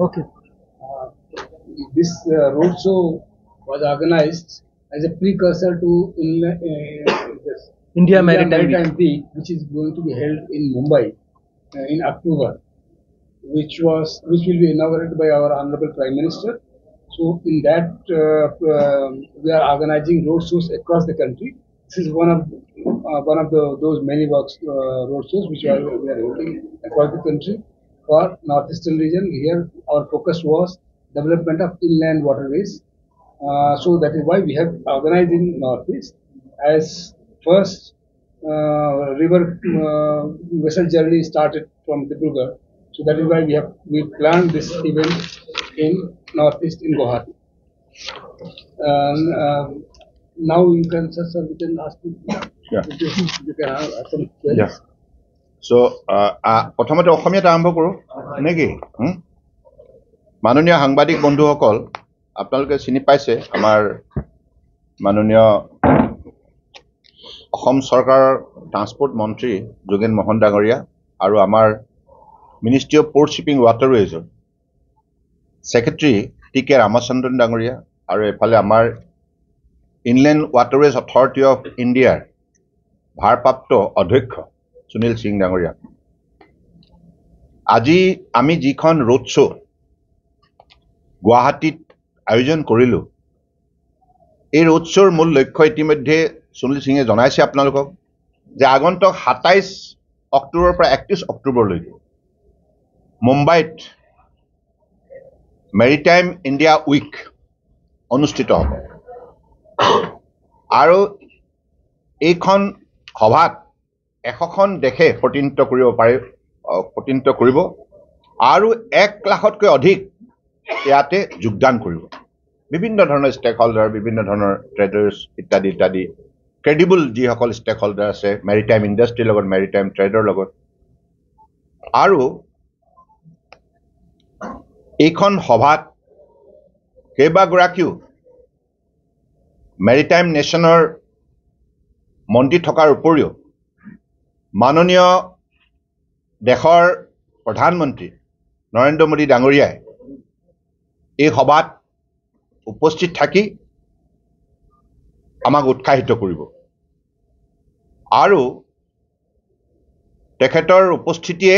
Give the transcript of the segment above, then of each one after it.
Okay. This roadshow was organized as a precursor to this India Maritime Week, which is going to be held in Mumbai in October, which will be inaugurated by our Honorable Prime Minister. So in that we are organizing roadshows across the country. This is one of those many roadshows which we are holding across the country for northeastern region. Here our focus was development of inland waterways. So that is why we have organized in northeast as first river vessel journey started from Dibrugarh. So that is why we planned this event in northeast in Guwahati. Now you can, sir, we can ask you. Yeah. You can ask some questions. Yeah. So, প্ৰথমতে অসমীয়াত আৰম্ভ কৰোঁ নেকি? মাননীয় সাংবাদিক বন্ধুসকল, আপোনালোকে চিনি পাইছে আমাৰ মাননীয় অসম চৰকাৰৰ ট্ৰান্সপোৰ্ট মন্ত্ৰী যোগেন মোহন ডাঙৰীয়া আৰু আমাৰ মিনিষ্ট্ৰী অফ পোৰ্ট শ্বিপিং ৱাটাৰৱেজৰ ছেক্ৰেটাৰী টি.কে. ৰামচন্দ্ৰন ডাঙৰীয়া আৰু এফালে আমাৰ ইনলেণ্ড ৱাটাৰৱেজ অথৰিটি অফ ইণ্ডিয়াৰ ভাৰপ্ৰাপ্ত অধ্যক্ষ সুনীল সিং ডাঙৰীয়া। আজি আমি যিখন ৰোড শ্ব' গুৱাহাটীত আয়োজন কৰিলোঁ, এই ৰোড শ্ব'ৰ মূল লক্ষ্য ইতিমধ্যে সুনীল সিঙে জনাইছে আপোনালোকক যে আগন্তুক ২৭ অক্টোবৰৰ পৰা ৩১ অক্টোবৰলৈকে মুম্বাইত মেৰিটাইম ইণ্ডিয়া উইক অনুষ্ঠিত হ'ব আৰু এইখন সভাত ১০০খন দেশে প্ৰতিনিধিত্ব কৰিব আৰু ১ লাখতকৈ অধিক ইয়াতে যোগদান কৰিব। বিভিন্ন ধৰণৰ ষ্টেক হোল্ডাৰ, বিভিন্ন ধৰণৰ ট্ৰেডাৰ্ছ ইত্যাদি ইত্যাদি, ক্ৰেডিবল যিসকল ষ্টেক হোল্ডাৰ আছে মেৰিটাইম ইণ্ডাষ্ট্ৰীৰ লগত, মেৰিটাইম ট্ৰেডৰ লগত। আৰু এইখন সভাত কেইবাগৰাকীও মেৰিটাইম নেশ্যনৰ মন্ত্ৰী থকাৰ উপৰিও মাননীয় দেশৰ প্ৰধানমন্ত্ৰী নৰেন্দ্ৰ মোদী ডাঙৰীয়াই এই সভাত উপস্থিত থাকি আমাক উৎসাহিত কৰিব আৰু তেখেতৰ উপস্থিতিয়ে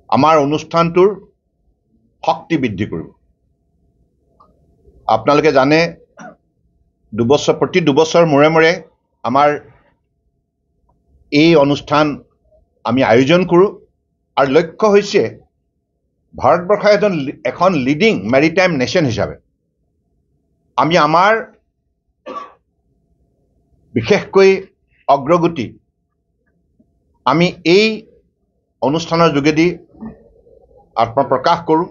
আমাৰ অনুষ্ঠানটোৰ শক্তি বৃদ্ধি কৰিব। আপোনালোকে জানে প্ৰতি দুবছৰ মূৰে মূৰে আমাৰ এই অনুষ্ঠান আমি আয়োজন কৰোঁ আৰু লক্ষ্য হৈছে ভাৰতবৰ্ষ এখন লিডিং মেৰিটাইম নেশ্যন হিচাপে আমি আমাৰ বিশেষকৈ অগ্ৰগতি আমি এই অনুষ্ঠানৰ যোগেদি আত্মপ্ৰকাশ কৰোঁ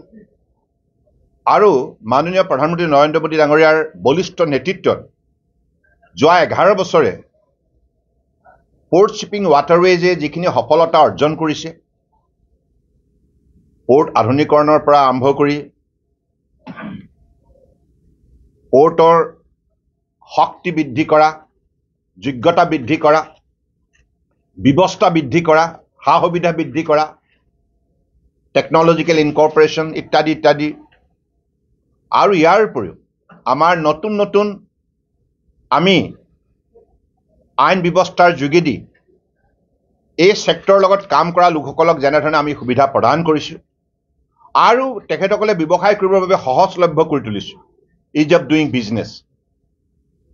আৰু মাননীয় প্ৰধানমন্ত্ৰী নৰেন্দ্ৰ মোদী ডাঙৰীয়াৰ বলিষ্ঠ নেতৃত্বত যোৱা 11 বছৰে পোৰ্ট শ্বিপিং ৱাটাৰৱেজে যিখিনি সফলতা অৰ্জন কৰিছে, পোৰ্ট আধুনিকৰণৰ পৰা আৰম্ভ কৰি পোৰ্টৰ শক্তি বৃদ্ধি কৰা, যোগ্যতা বৃদ্ধি কৰা, ব্যৱস্থা বৃদ্ধি কৰা, সা সুবিধা বৃদ্ধি কৰা, টেকনলজিকেল ইনকৰ্পৰেশ্যন ইত্যাদি ইত্যাদি, আৰু ইয়াৰ উপৰিও আমাৰ নতুন নতুন আমি আইন ব্যৱস্থাৰ যোগেদি এই ছেক্টৰৰ লগত কাম কৰা লোকসকলক যেনেধৰণে আমি সুবিধা প্ৰদান কৰিছোঁ আৰু তেখেতসকলে ব্যৱসায় কৰিবৰ বাবে সহজলভ্য কৰি তুলিছোঁ। Is of doing business,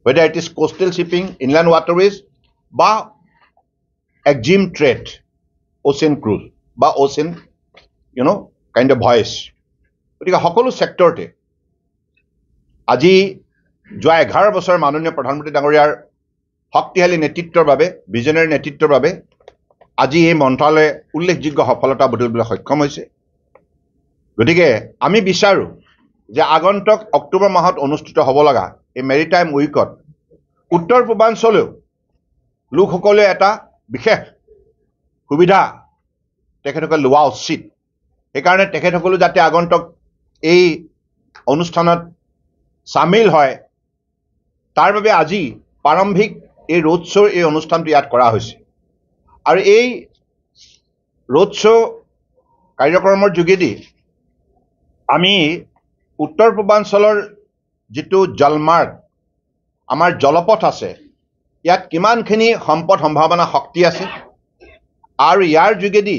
whether it is coastal shipping, inland waterways বা exim trade, ocean cruise বা ocean kind of voyage, গতিকে সকলো ছেক্টৰতে আজি যোৱা 11 বছৰ মাননীয় প্ৰধানমন্ত্ৰী ডাঙৰীয়াৰ শক্তিশালী নেতৃত্বৰ বাবে, ভিজনেৰী নেতৃত্বৰ বাবে আজি এই মন্ত্ৰালয়ে উল্লেখযোগ্য সফলতা বুটলিবলৈ সক্ষম হৈছে। গতিকে আমি বিচাৰোঁ যে আগন্তুক অক্টোবৰ মাহত অনুষ্ঠিত হ'ব লগা এই মেৰিটাইম উইকত উত্তৰ পূৰ্বাঞ্চলেও লোকসকলে এটা বিশেষ সুবিধা তেখেতসকলে লোৱা উচিত। সেইকাৰণে তেখেতসকলেও যাতে আগন্তুক এই অনুষ্ঠানত চামিল হয়, তাৰ বাবে আজি প্ৰাৰম্ভিক এই ৰোড শ্ব'ৰ এই অনুষ্ঠানটো ইয়াত কৰা হৈছে। আৰু এই ৰোড শ্ব' কাৰ্যক্ৰমৰ যোগেদি আমি উত্তৰ পূৰ্বাঞ্চলৰ যিটো জলমাৰ্গ আমাৰ জলপথ আছে ইয়াত কিমানখিনি সম্পদ সম্ভাৱনা শক্তি আছে আৰু ইয়াৰ যোগেদি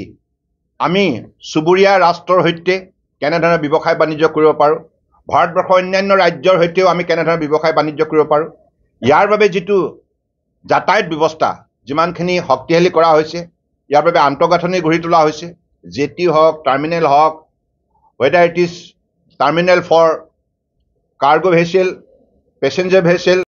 আমি চুবুৰীয়া ৰাষ্ট্ৰৰ সৈতে কেনেধৰণে ব্যৱসায় বাণিজ্য কৰিব পাৰোঁ ভাৰতবৰ্ষৰ অন্যান্য ৰাজ্যৰ সৈতেও আমি কেনেধৰণে ব্যৱসায় বাণিজ্য কৰিব পাৰোঁ ইয়াৰ বাবে যিটো যাতায়াত ব্যৱস্থা যিমানখিনি শক্তিশালী কৰা হৈছে ইয়াৰ বাবে আন্তঃগাঁথনি গঢ়ি তোলা হৈছে জেটি হওক টাৰ্মিনেল হওক whether it is terminal for cargo vessel, passenger vessel,